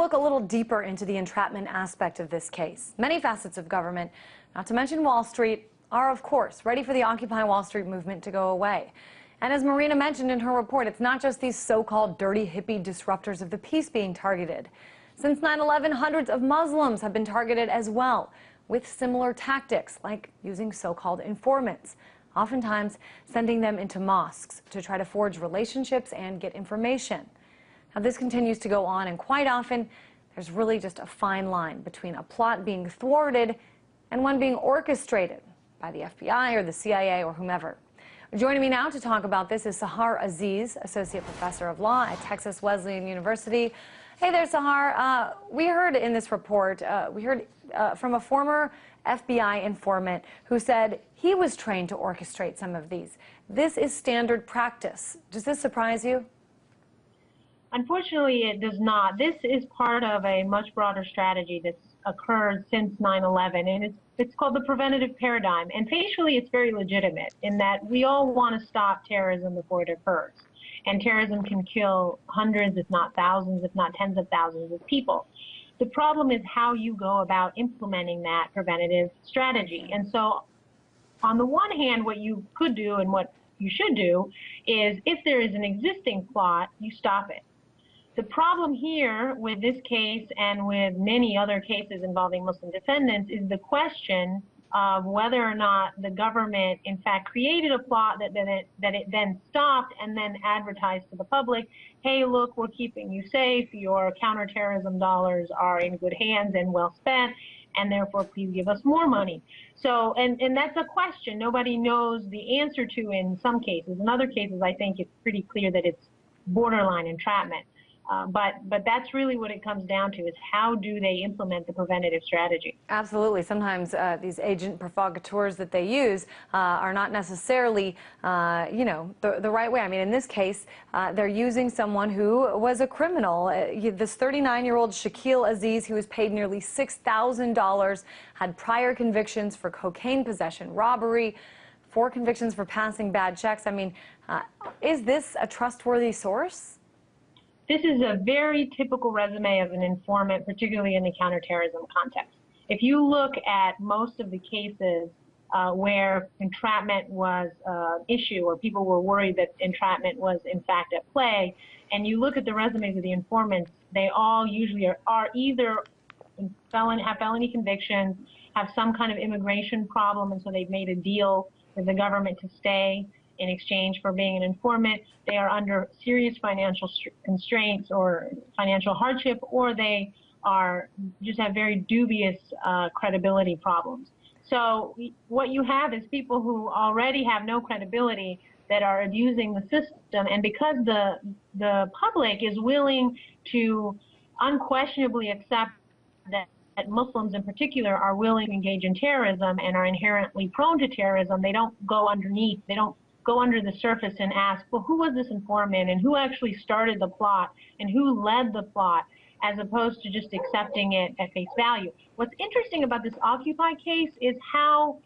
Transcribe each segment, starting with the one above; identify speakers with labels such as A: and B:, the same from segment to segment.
A: look a little deeper into the entrapment aspect of this case. Many facets of government, not to mention Wall Street, are, of course, ready for the Occupy Wall Street movement to go away. And as Marina mentioned in her report, it's not just these so-called dirty hippie disruptors of the peace being targeted. Since 9/11, hundreds of Muslims have been targeted as well, with similar tactics, like using so-called informants, oftentimes sending them into mosques to try to forge relationships and get information. Now, this continues to go on, and quite often, there's really just a fine line between a plot being thwarted and one being orchestrated by the FBI or the CIA or whomever. Joining me now to talk about this is Sahar Aziz, Associate Professor of Law at Texas Wesleyan University. Hey there, Sahar. We heard in this report, from a former FBI informant who said he was trained to orchestrate some of these. This is standard practice. Does this surprise you?
B: Unfortunately, it does not. This is part of a much broader strategy that's occurred since 9/11, and it's called the preventative paradigm. And facially, it's very legitimate in that we all want to stop terrorism before it occurs. And terrorism can kill hundreds, if not thousands, if not tens of thousands of people. The problem is how you go about implementing that preventative strategy. And so, on the one hand, what you could do and what you should do is, if there is an existing plot, you stop it. The problem here with this case and with many other cases involving Muslim defendants is the question of whether or not the government in fact created a plot that it then stopped and then advertised to the public, hey, look, we're keeping you safe, your counterterrorism dollars are in good hands and well spent, and therefore please give us more money. So, and that's a question nobody knows the answer to in some cases. In other cases, I think it's pretty clear that it's borderline entrapment. But that's really what it comes down to, is how do they implement the preventative strategy?
A: Absolutely. Sometimes these agent provocateurs that they use are not necessarily, the right way. I mean, in this case, they're using someone who was a criminal. This 39-year-old Sahar Aziz, who was paid nearly $6,000, had prior convictions for cocaine possession, robbery, 4 convictions for passing bad checks. I mean, is this a trustworthy source?
B: This is a very typical resume of an informant, particularly in the counterterrorism context. If you look at most of the cases where entrapment was an issue, or people were worried that entrapment was in fact at play, and you look at the resumes of the informants, they all usually are either have felony convictions, have some kind of immigration problem, and so they've made a deal with the government to stay in exchange for being an informant. They are under serious financial constraints or financial hardship, or they are just have very dubious credibility problems. So what you have is people who already have no credibility that are abusing the system, and because the public is willing to unquestionably accept that Muslims in particular are willing to engage in terrorism and are inherently prone to terrorism, they don't go underneath, they don't go under the surface and ask, well, who was this informant and who actually started the plot and who led the plot, as opposed to just accepting it at face value. What's interesting about this Occupy case is how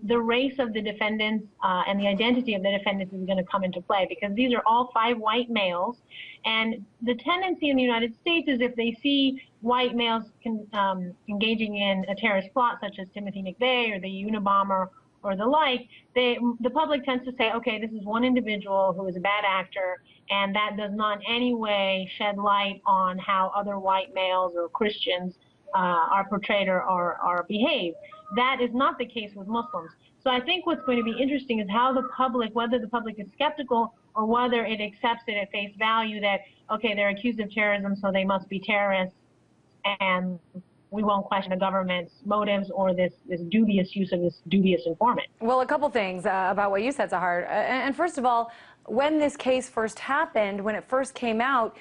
B: the race of the defendants and the identity of the defendants is going to come into play, because these are all 5 white males, and the tendency in the United States is if they see white males engaging in a terrorist plot such as Timothy McVeigh or the Unabomber or the like, the public tends to say, okay, this is one individual who is a bad actor, and that does not in any way shed light on how other white males or Christians are portrayed or behave. That is not the case with Muslims. So I think what's going to be interesting is how the public, whether the public is skeptical or whether it accepts it at face value that, okay, they're accused of terrorism, so they must be terrorists, and we won't question the government's motives or this dubious use of this dubious informant.
A: Well, a couple things about what you said, Sahar. And first of all, when this case first happened, when it first came out,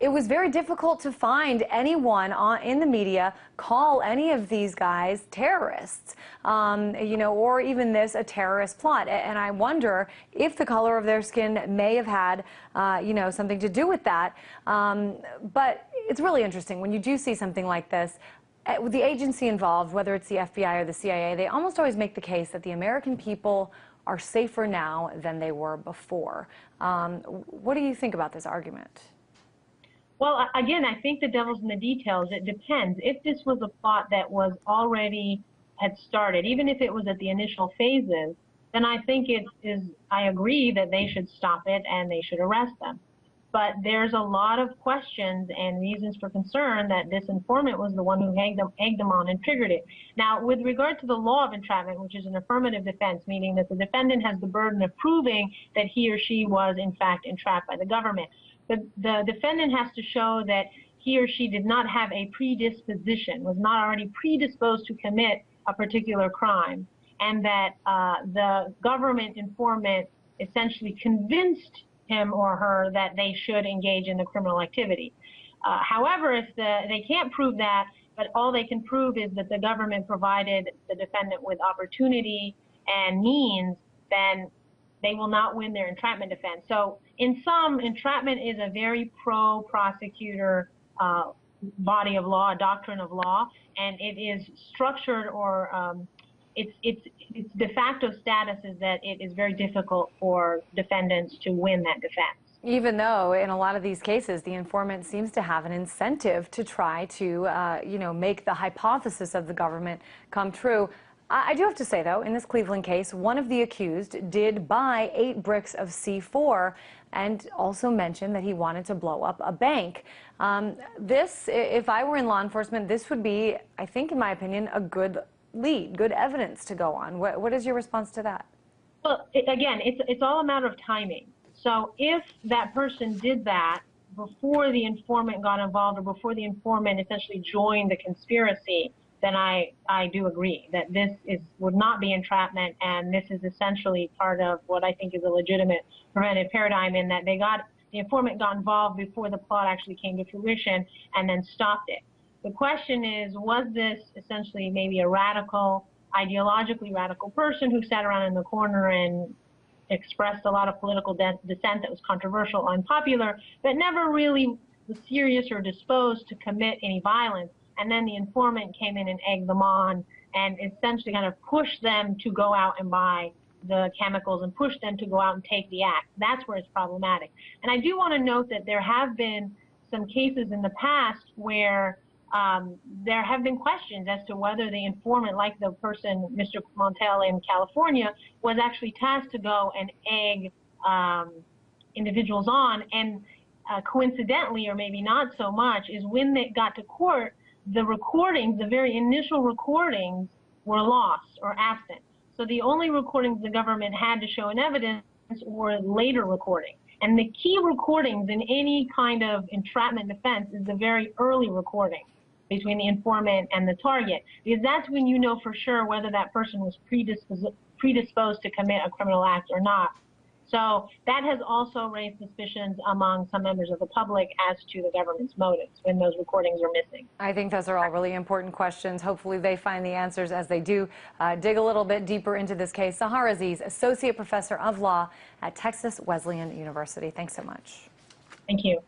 A: it was very difficult to find anyone in the media call any of these guys terrorists, or even this a terrorist plot. And I wonder if the color of their skin may have had, something to do with that. But it's really interesting when you do see something like this. With the agency involved, whether it's the FBI or the CIA, they almost always make the case that the American people are safer now than they were before. What do you think about this argument?
B: Well, again, I think the devil's in the details. It depends. If this was a plot that was already had started, even if it was at the initial phases, then I think I agree that they should stop it and they should arrest them. But there's a lot of questions and reasons for concern that this informant was the one who egged them on and triggered it. Now, with regard to the law of entrapment, which is an affirmative defense, meaning that the defendant has the burden of proving that he or she was, in fact, entrapped by the government. The defendant has to show that he or she did not have a predisposition, was not already predisposed to commit a particular crime, and that the government informant essentially convinced him or her that they should engage in the criminal activity. However, if they can't prove that, but all they can prove is that the government provided the defendant with opportunity and means, then they will not win their entrapment defense. So in sum, entrapment is a very pro-prosecutor body of law, a doctrine of law, and it is structured, or its de facto status is that it is very difficult for defendants to win that defense.
A: Even though in a lot of these cases, the informant seems to have an incentive to try to, make the hypothesis of the government come true. I do have to say, though, in this Cleveland case, one of the accused did buy 8 bricks of C4 and also mentioned that he wanted to blow up a bank. This, if I were in law enforcement, this would be, I think, in my opinion, a good lead, good evidence to go on. What is your response to that?
B: Well, again, it's all a matter of timing. So if that person did that before the informant got involved, or before the informant essentially joined the conspiracy, then I do agree that this would not be entrapment, and this is essentially part of what I think is a legitimate preventive paradigm, in that the informant got involved before the plot actually came to fruition and then stopped it. The question is, was this essentially maybe a radical, ideologically radical person who sat around in the corner and expressed a lot of political dissent that was controversial or unpopular, but never really was serious or disposed to commit any violence, and then the informant came in and egged them on and essentially kind of pushed them to go out and buy the chemicals and pushed them to go out and take the act. That's where it's problematic. And I do want to note that there have been some cases in the past where there have been questions as to whether the informant, like the person, Mr. Montel in California, was actually tasked to go and egg individuals on. And coincidentally, or maybe not so much, is when they got to court, the recordings, the very initial recordings, were lost or absent. So the only recordings the government had to show in evidence were later recordings. And the key recordings in any kind of entrapment defense is the very early recording between the informant and the target, because that's when you know for sure whether that person was predisposed to commit a criminal act or not. So that has also raised suspicions among some members of the public as to the government's motives when those recordings are missing.
A: I think those are all really important questions. Hopefully they find the answers as they do dig a little bit deeper into this case. Sahar Aziz, Associate Professor of Law at Texas Wesleyan University. Thanks so much.
B: Thank you.